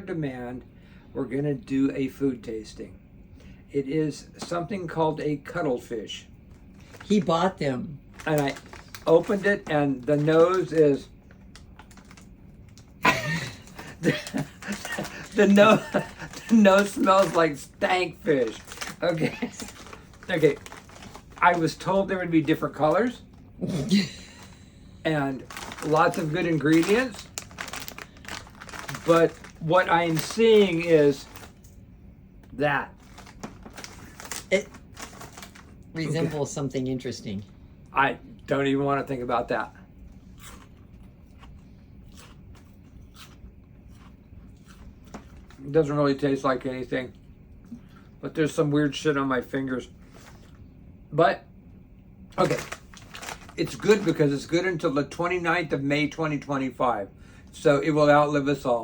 demand, we're going to do a food tasting. It is something called a cuttlefish. He bought them. And I opened it, and the nose is the nose smells like stank fish. Okay. I was told there would be different colors and lots of good ingredients, but what I am seeing is that it resembles something interesting. I don't even want to think about that. It doesn't really taste like anything, but there's some weird shit on my fingers. But, okay, it's good because it's good until the 29th of May 2025, so it will outlive us all.